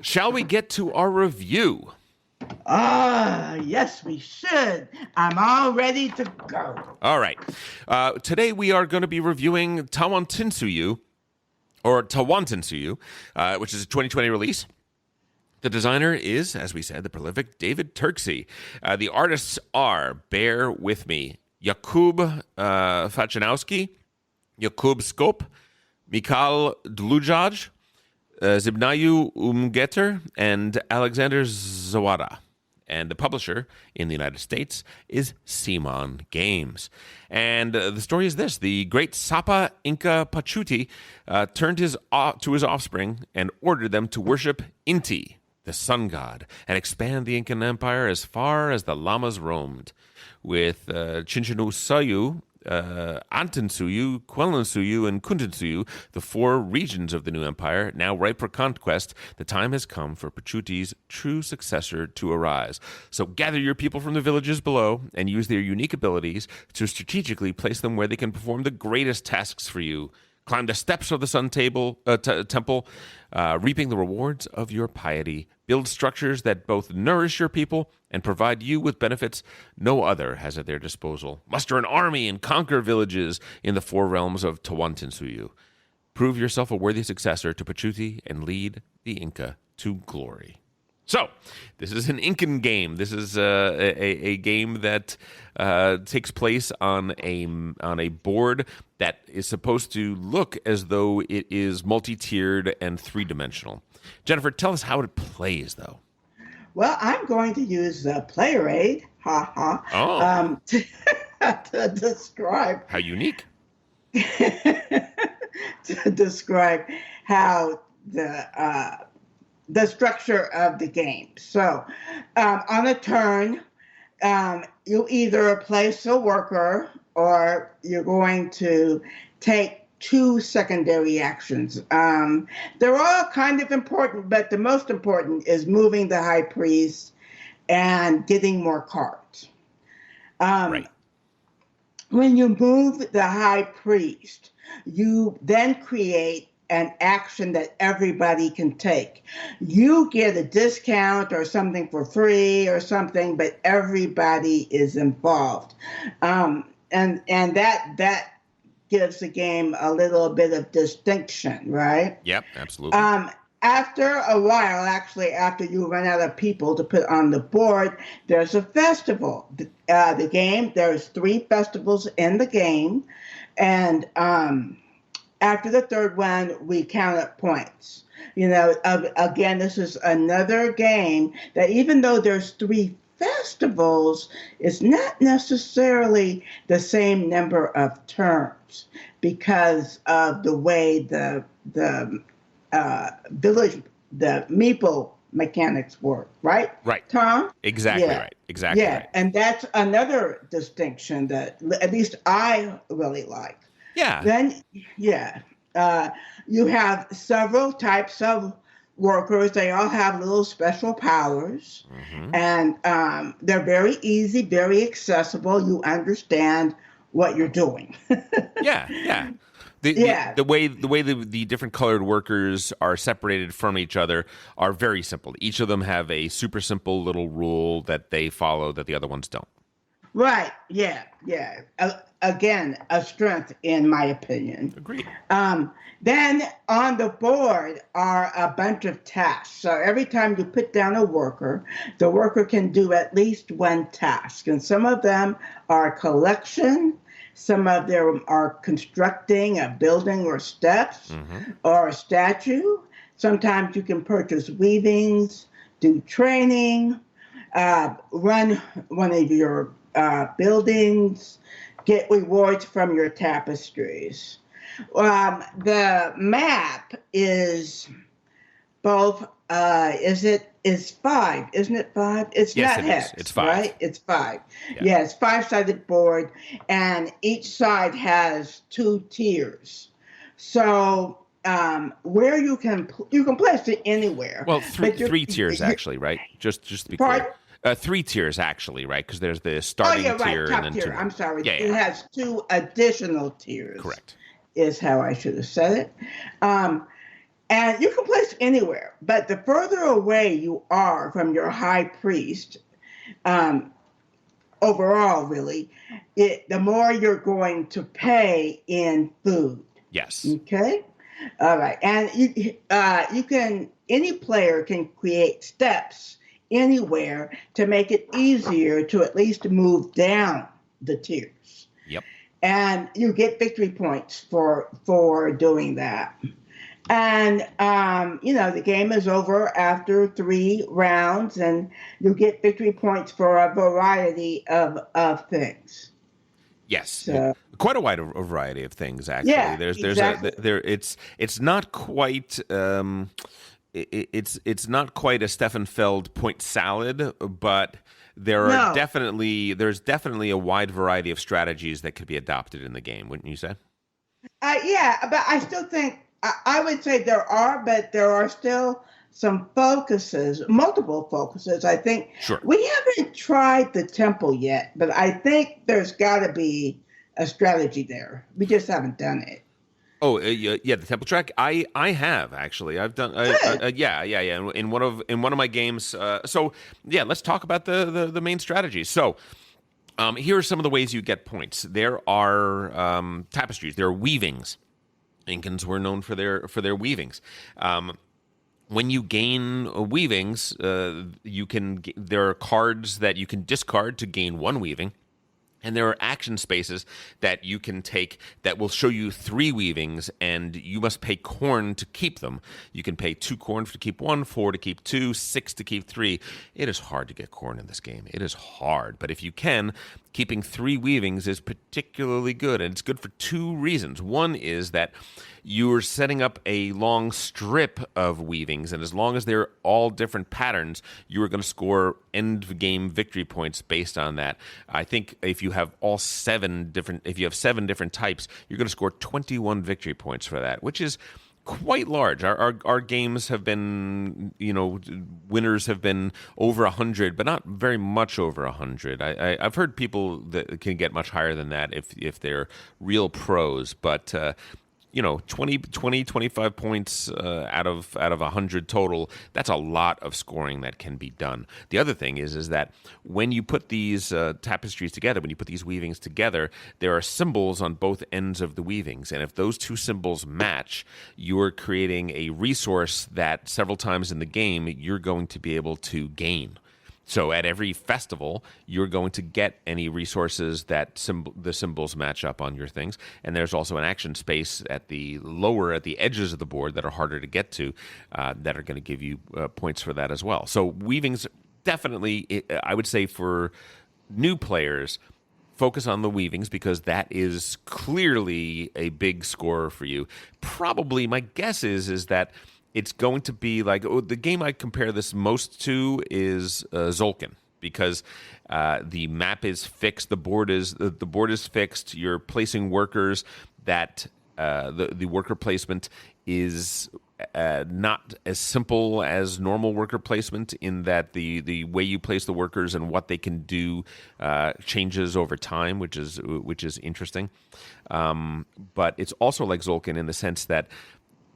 Shall we get to our review? Yes, we should. I'm all ready to go. All right. Today we are going to be reviewing Tawantinsuyu, which is a 2020 release. The designer is, as we said, the prolific David Turksey. The artists are, bear with me, Jakub Fachanowski, Jakub Skop, Mikhail Dlujaj, Zbigniew Umgeter, and Alexander Zawada. And the publisher in the United States is Simon Games. And the story is this. The great Sapa Inca Pachuti turned to his offspring and ordered them to worship Inti, the sun god, and expand the Incan Empire as far as the llamas roamed. With Chinchinsuyu, Antansuyu, Quelansuyu, and Kuntansuyu, the four regions of the new empire, now ripe for conquest, the time has come for Pachuti's true successor to arise. So gather your people from the villages below and use their unique abilities to strategically place them where they can perform the greatest tasks for you. Climb the steps of the Sun Temple, reaping the rewards of your piety. Build structures that both nourish your people and provide you with benefits no other has at their disposal. Muster an army and conquer villages in the four realms of Tawantinsuyu. Prove yourself a worthy successor to Pachuti and lead the Inca to glory. So, this is an Incan game. This is a game that takes place on a board that is supposed to look as though it is multi-tiered and three-dimensional. Jennifer, tell us how it plays, though. Well, I'm going to use Player Aid, to describe. How unique. To describe how the structure of the game. So, on a turn, you either place a worker or you're going to take two secondary actions. They're all kind of important, but the most important is moving the high priest and getting more cards. Right. When you move the high priest, you then create an action that everybody can take. You get a discount or something for free or something, but everybody is involved. And that gives the game a little bit of distinction, right? Yep, absolutely. After a while, actually, after you run out of people to put on the board, there's a festival. There's 3 festivals in the game, and after the third one, we count up points. Again, this is another game that even though there's 3 festivals, it's not necessarily the same number of turns because of the way the village, the meeple mechanics work, right? Right. Tom? Exactly right. Exactly right. And that's another distinction that at least I really like. Yeah. Then, you have several types of workers. They all have little special powers, and they're very easy, very accessible. You understand what you're doing. Yeah. The way the different colored workers are separated from each other are very simple. Each of them have a super simple little rule that they follow that the other ones don't. Right. Yeah. Again, a strength in my opinion. Agreed. Then on the board are a bunch of tasks. So every time you put down a worker, the worker can do at least one task. And some of them are collection. Some of them are constructing a building or steps or a statue. Sometimes you can purchase weavings, do training, run one of your buildings, get rewards from your tapestries. The map is both, is 5, isn't it 5? It's yes, not it hex, is. It's 5. Right? It's 5. Yeah, it's 5-sided board, and each side has 2 tiers. So where you can place it anywhere. Well, 3 tiers actually, right? Just to be clear. 3 tiers actually, right? Because there's the starting tier top and then tier. 2. I'm sorry. Yeah. It has 2 additional tiers. Correct. Is how I should have said it. And you can place anywhere, but the further away you are from your high priest, um, overall, really, the more you're going to pay in food. Yes. Okay. All right. And you can, any player can create steps anywhere to make it easier to at least move down the tiers. Yep. And you get victory points for doing that. And the game is over after 3 rounds, and you get victory points for a variety of things. Yes, So quite a wide variety of things actually. yeah, There's exactly. it's not quite it's not quite a Stefan Feld point salad, but No, there's definitely a wide variety of strategies that could be adopted in the game, wouldn't you say? yeah, but I still think I would say there are, but there are still some focuses, multiple focuses. I think Sure. we haven't tried the temple yet, but I think there's got to be a strategy there. We just haven't done it. Oh yeah, the temple track. I have actually. I've done. Good. Yeah. In one of my games. So yeah, let's talk about the main strategy. So. Here are some of the ways you get points. There are tapestries. There are weavings. Incans were known for their weavings. When you gain weavings, there are cards that you can discard to gain one weaving. And there are action spaces that you can take that will show you 3 weavings, and you must pay corn to keep them. You can pay 2 corn to keep 1, 4 to keep 2, 6 to keep 3. It is hard to get corn in this game. It is hard. But if you can, keeping 3 weavings is particularly good, and it's good for 2 reasons. One is that you're setting up a long strip of weavings, and as long as they're all different patterns, you are going to score end game victory points based on that. I think if you have 7 different types, you're going to score 21 victory points for that, which is quite large. Our games have been, winners have been over 100, but not very much over 100. I've heard people that can get much higher than that if they're real pros, but 25 points out of 100 total, that's a lot of scoring that can be done. The other thing is that when you put these tapestries together, when you put these weavings together, there are symbols on both ends of the weavings. And if those 2 symbols match, you're creating a resource that several times in the game you're going to be able to gain. So at every festival, you're going to get any resources that the symbols match up on your things. And there's also an action space at the edges of the board that are harder to get to that are going to give you points for that as well. So weavings definitely, I would say for new players, focus on the weavings because that is clearly a big scorer for you. Probably my guess is that it's going to be like the game I compare this most to is Zolkin because the map is fixed, the board is fixed. You're placing workers that the worker placement is not as simple as normal worker placement in that the way you place the workers and what they can do changes over time, which is interesting. But it's also like Zolkin in the sense that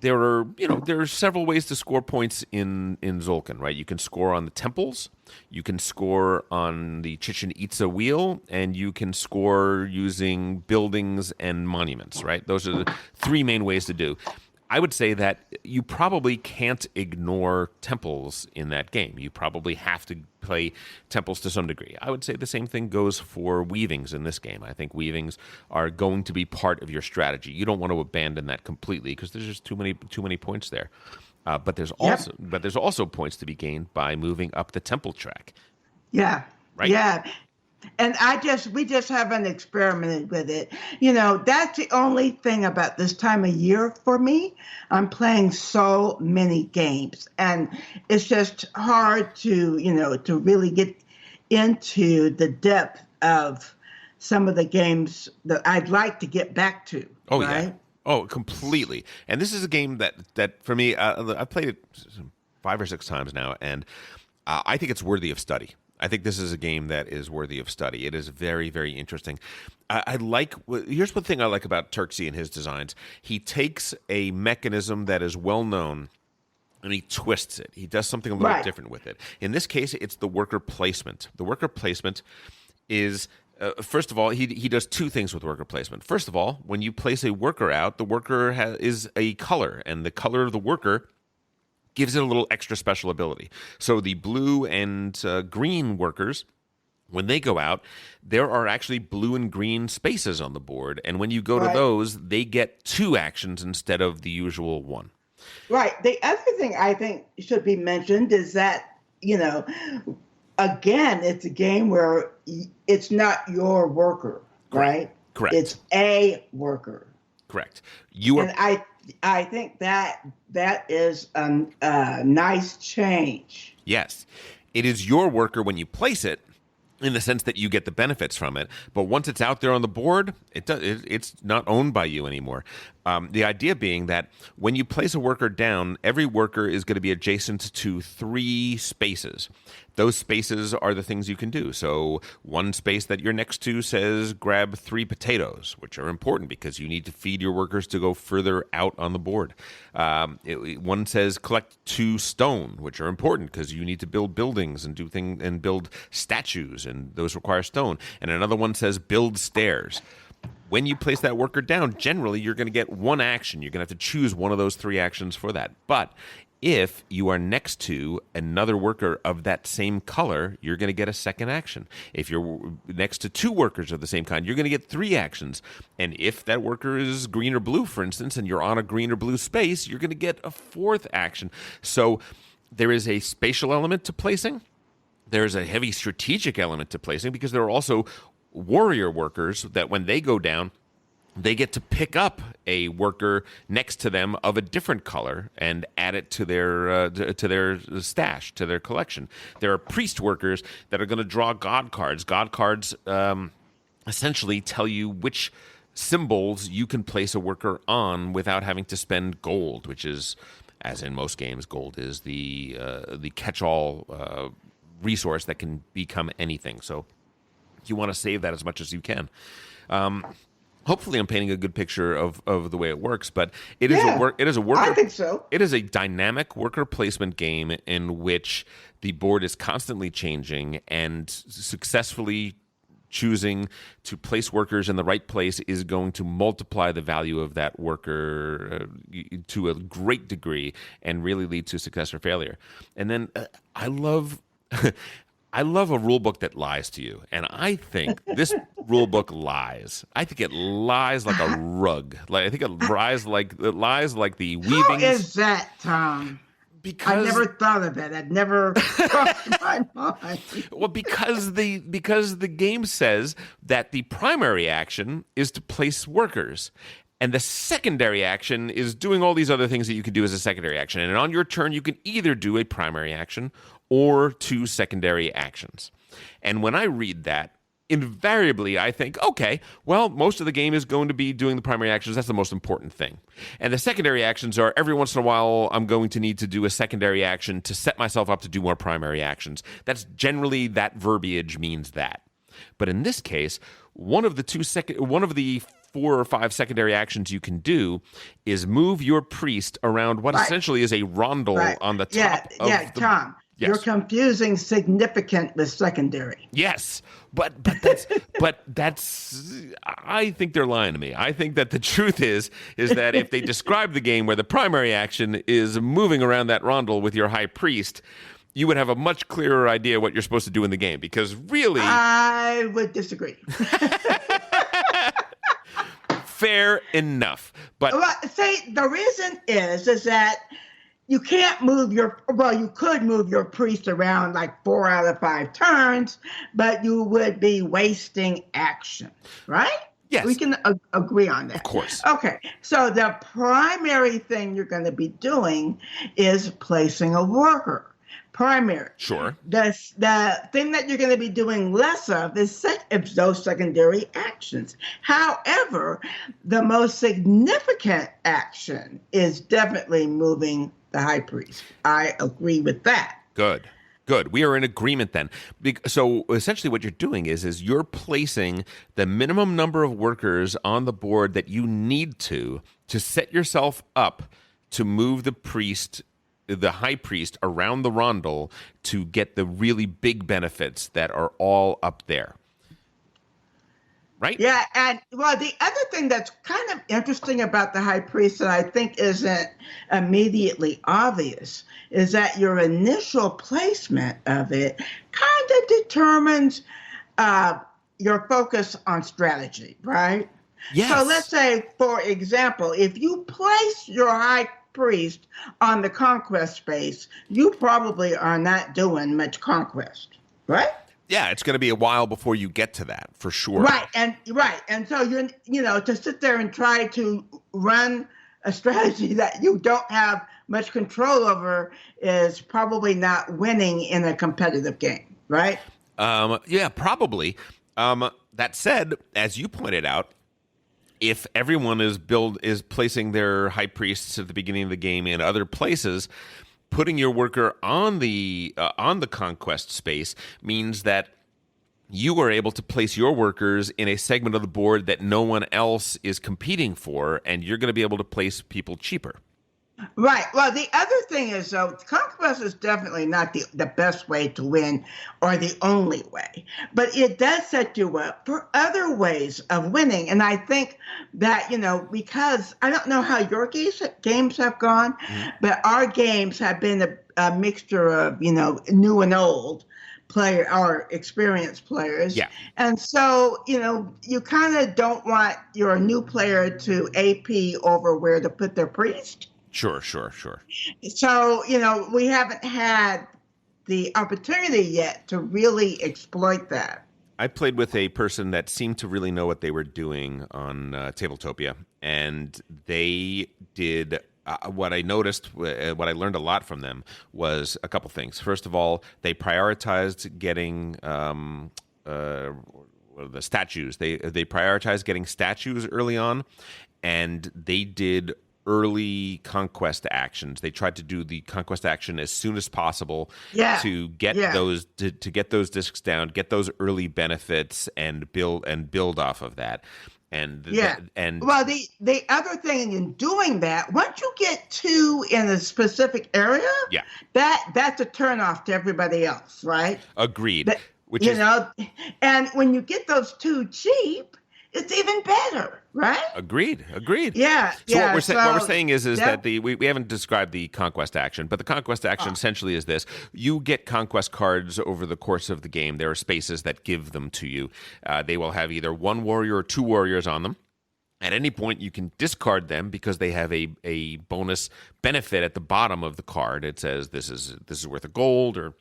there are several ways to score points in Zolkin, right? You can score on the temples, you can score on the Chichen Itza wheel, and you can score using buildings and monuments, right? Those are the 3 main ways to do. I would say that you probably can't ignore temples in that game. You probably have to play temples to some degree. I would say the same thing goes for weavings in this game. I think weavings are going to be part of your strategy. You don't want to abandon that completely because there's just too many points there. But there's also points to be gained by moving up the temple track. Yeah. Right? Yeah. And we just haven't experimented with it. That's the only thing about this time of year for me. I'm playing so many games and it's just hard to really get into the depth of some of the games that I'd like to get back to. Oh, right? yeah. Oh, completely. And this is a game that for me, I've played it 5 or 6 times now, and I think it's worthy of study. I think this is a game that is worthy of study. It is very, very interesting. I like. Here's one thing I like about Turksy and his designs. He takes a mechanism that is well known and he twists it. He does something a little different with it. In this case, it's the worker placement. The worker placement is. First of all, he does two things with worker placement. First of all, when you place a worker out, the worker is a color, and the color of the worker gives it a little extra special ability. So the blue and green workers, when they go out, there are actually blue and green spaces on the board, and when you go to those, they get 2 actions instead of the usual 1. Right. The other thing I think should be mentioned is that, again, it's a game where it's not your worker, right? Correct. It's a worker. Correct. And I think that is a nice change. Yes. It is your worker when you place it, in the sense that you get the benefits from it. But once it's out there on the board, it's not owned by you anymore. The idea being that when you place a worker down, every worker is going to be adjacent to 3 spaces. Those spaces are the things you can do. So one space that you're next to says grab 3 potatoes, which are important because you need to feed your workers to go further out on the board. One says collect 2 stone, which are important because you need to build buildings and and build statues, and those require stone. And another one says build stairs. When you place that worker down, generally you're going to get 1 action. You're going to have to choose one of those 3 actions for that. But if you are next to another worker of that same color, you're going to get a second action. If you're next to 2 workers of the same kind, you're going to get 3 actions. And if that worker is green or blue, for instance, and you're on a green or blue space, you're going to get a 4th action. So there is a spatial element to placing. There's a heavy strategic element to placing because there are also warrior workers that when they go down, they get to pick up a worker next to them of a different color and add it to their stash, to their collection. There are priest workers that are going to draw god cards. God cards essentially tell you which symbols you can place a worker on without having to spend gold, which is, as in most games, gold is the catch-all resource that can become anything. So you want to save that as much as you can. Hopefully, I'm painting a good picture of the way it works, but it is a worker. I think so. It is a dynamic worker placement game in which the board is constantly changing, and successfully choosing to place workers in the right place is going to multiply the value of that worker to a great degree and really lead to success or failure. And then I love a rule book that lies to you, and I think this rule book lies. I think it lies like a rug. I think it lies like the weavings. How is that, Tom? Because I never thought of it. I'd never crossed my mind. Well, because the game says that the primary action is to place workers, and the secondary action is doing all these other things that you can do as a secondary action. And on your turn, you can either do a primary action or 2 secondary actions. And when I read that, invariably I think, okay, well, most of the game is going to be doing the primary actions. That's the most important thing. And the secondary actions are every once in a while I'm going to need to do a secondary action to set myself up to do more primary actions. That's generally, that verbiage means that. But in this case, one of the 4 or 5 secondary actions you can do is move your priest around what essentially is a rondel on the top of the... Tom. Yes. You're confusing significant with secondary. Yes, but that's I think they're lying to me. I think that the truth is that if they describe the game where the primary action is moving around that rondel with your high priest, you would have a much clearer idea what you're supposed to do in the game. Because really, I would disagree. Fair enough, but say the reason is that you can't move you could move your priest around like 4 out of 5 turns, but you would be wasting action, right? Yes. We can agree on that. Of course. Okay. So the primary thing you're going to be doing is placing a worker. Primary. Sure. The thing that you're going to be doing less of is those secondary actions. However, the most significant action is definitely moving the high priest. I agree with that. Good. Good. We are in agreement then. So essentially what you're doing is you're placing the minimum number of workers on the board that you need to set yourself up to move the high priest around the rondel to get the really big benefits that are all up there. Right? Yeah, and well, the other thing that's kind of interesting about the high priest that I think isn't immediately obvious is that your initial placement of it kind of determines your focus on strategy, right? Yes. So let's say, for example, if you place your high priest on the conquest space, you probably are not doing much conquest, right? Yeah, it's going to be a while before you get to that, for sure. Right, and so to sit there and try to run a strategy that you don't have much control over is probably not winning in a competitive game, right? Yeah, probably. That said, as you pointed out, if everyone is placing their high priests at the beginning of the game in other places, putting your worker on the conquest space means that you are able to place your workers in a segment of the board that no one else is competing for, and you're going to be able to place people cheaper. Right. Well, the other thing is, though, conquest is definitely not the best way to win or the only way, but it does set you up for other ways of winning. And I think that, because I don't know how your games have gone, but our games have been a mixture of, new and old player or experienced players. Yeah. And so, you kind of don't want your new player to AP over where to put their priest. Sure. So, we haven't had the opportunity yet to really exploit that. I played with a person that seemed to really know what they were doing on Tabletopia, and they did what I noticed, what I learned a lot from them was a couple things. First of all, they prioritized getting the statues. They prioritized getting statues early on, and they did early conquest actions. They tried to do the conquest action as soon as possible to get those to get those discs down, get those early benefits, and build off of that. Well, the other thing in doing that, once you get two in a specific area, that's a turnoff to everybody else, right? Agreed. And when you get those two cheap, it's even better, right? Agreed. Yeah. So what we're saying is that we haven't described the conquest action, but the conquest action essentially is this: you get conquest cards over the course of the game. There are spaces that give them to you. They will have either one warrior or two warriors on them. At any point, you can discard them because they have a bonus benefit at the bottom of the card. It says this is worth a gold, or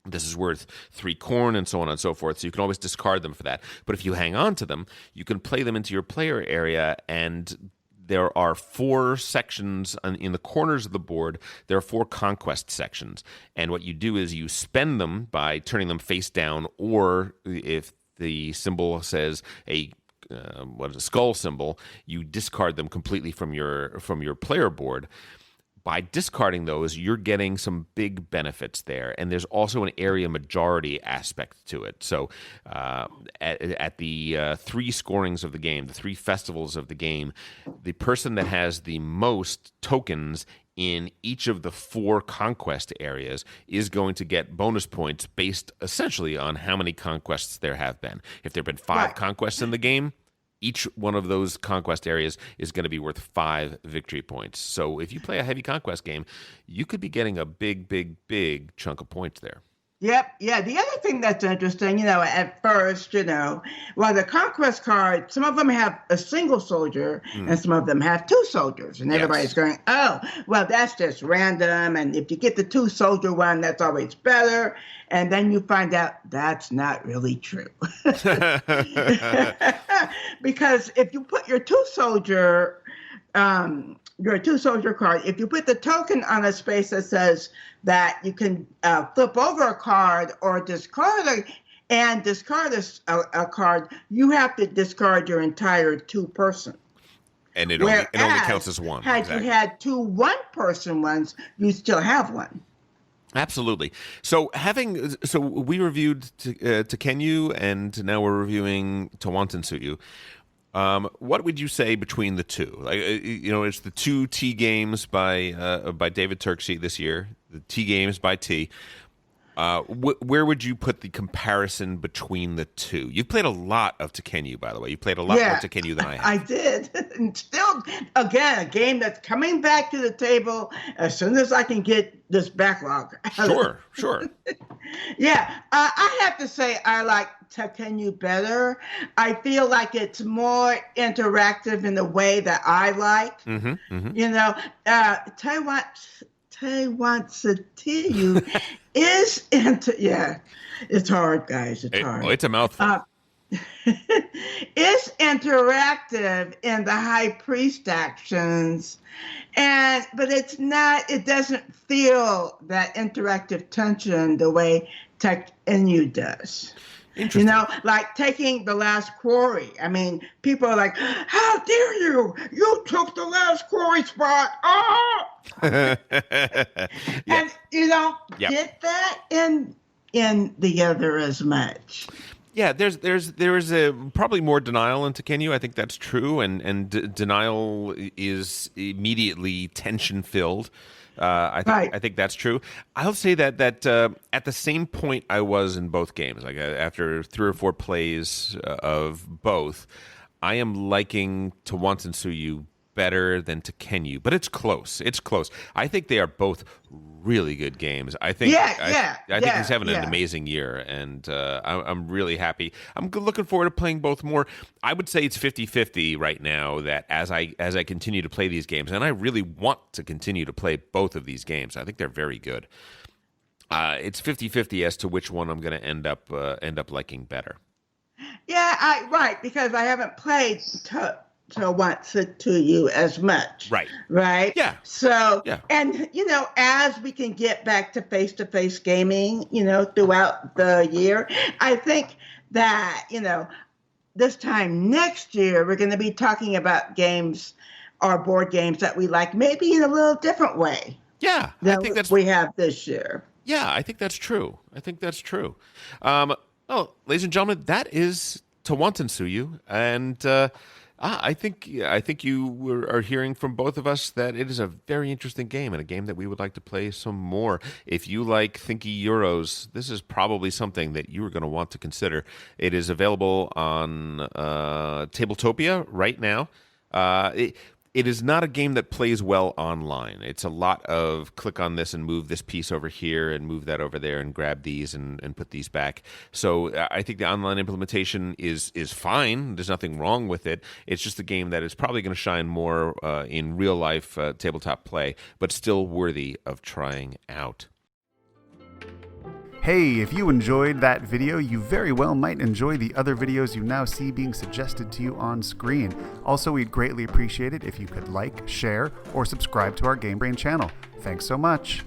this is worth 3 corn, and so on and so forth. So you can always discard them for that. But if you hang on to them, you can play them into your player area, and there are 4 sections in the corners of the board. There are 4 conquest sections. And what you do is you spend them by turning them face down, or if the symbol says a skull symbol, you discard them completely from your player board. By discarding those, you're getting some big benefits there, and there's also an area majority aspect to it. So at the 3 scorings of the game, the 3 festivals of the game, the person that has the most tokens in each of the 4 conquest areas is going to get bonus points based essentially on how many conquests there have been. If there have been 5 conquests in the game, each one of those conquest areas is going to be worth 5 victory points. So if you play a heavy conquest game, you could be getting a big, big, big chunk of points there. Yep. Yeah. The other thing that's interesting, at first, the conquest card, some of them have a single soldier and some of them have 2 soldiers. And everybody's going, oh, well, that's just random. And if you get the 2 soldier one, that's always better. And then you find out that's not really true. Because if you put your 2 soldier card, if you put the token on a space that says that you can flip over a card or discard a card, you have to discard your entire 2-person. And it only counts as 1. Had you had 2 one-person ones, you still have 1. Absolutely. So we reviewed Tekenyu, and now we're reviewing Tawantinsuyu. What would you say between the two? Like, it's the two T games by David Turksey this year, the T games by T. Where would you put the comparison between the two? You've played a lot of Tekenyu, by the way. You played a lot more Tekenyu than I have. I did. And still, again, a game that's coming back to the table as soon as I can get this backlog. Sure. Yeah, I have to say I like Tekenyu better. I feel like it's more interactive in the way that I like. Tawantinsuyu is it's hard, guys. It's hard. It's a mouthful. It's interactive in the high priest actions, but it's not. It doesn't feel that interactive tension the way Tekenyu does. Interesting. Like taking the last quarry. I mean, people are like, "How dare you? You took the last quarry spot!" Oh! Yeah. And get that in the other as much. Yeah, there's probably more denial in Tekenyu. I think that's true, and denial is immediately tension filled. I think that's true. I'll say that at the same point I was in both games, like after 3 or 4 plays of both, I am liking Tawantinsuyu better than Tekenyu, but it's close. I think they are both really good games. I think he's having an amazing year, and I'm really happy. I'm looking forward to playing both more. I would say it's 50-50 right now, that as I continue to play these games, and I really want to continue to play both of these games. I think they're very good. It's 50-50 as to which one I'm going to end up liking better. Yeah, because I haven't played Tawantinsuyu as much. Right? Yeah. So, and, as we can get back to face-to-face gaming, throughout the year, I think that, this time next year, we're going to be talking about games or board games that we like, maybe in a little different way. Yeah. I think that's we have this year. Yeah, I think that's true. Well, ladies and gentlemen, that is Tawantinsuyu, and I think you are hearing from both of us that it is a very interesting game, and a game that we would like to play some more. If you like Thinky Euros, this is probably something that you are going to want to consider. It is available on Tabletopia right now. It is not a game that plays well online. It's a lot of click on this and move this piece over here and move that over there and grab these and put these back. So I think the online implementation is fine. There's nothing wrong with it. It's just a game that is probably going to shine more in real life tabletop play, but still worthy of trying out. Hey, if you enjoyed that video, you very well might enjoy the other videos you now see being suggested to you on screen. Also, we'd greatly appreciate it if you could like, share, or subscribe to our Game Brain channel. Thanks so much.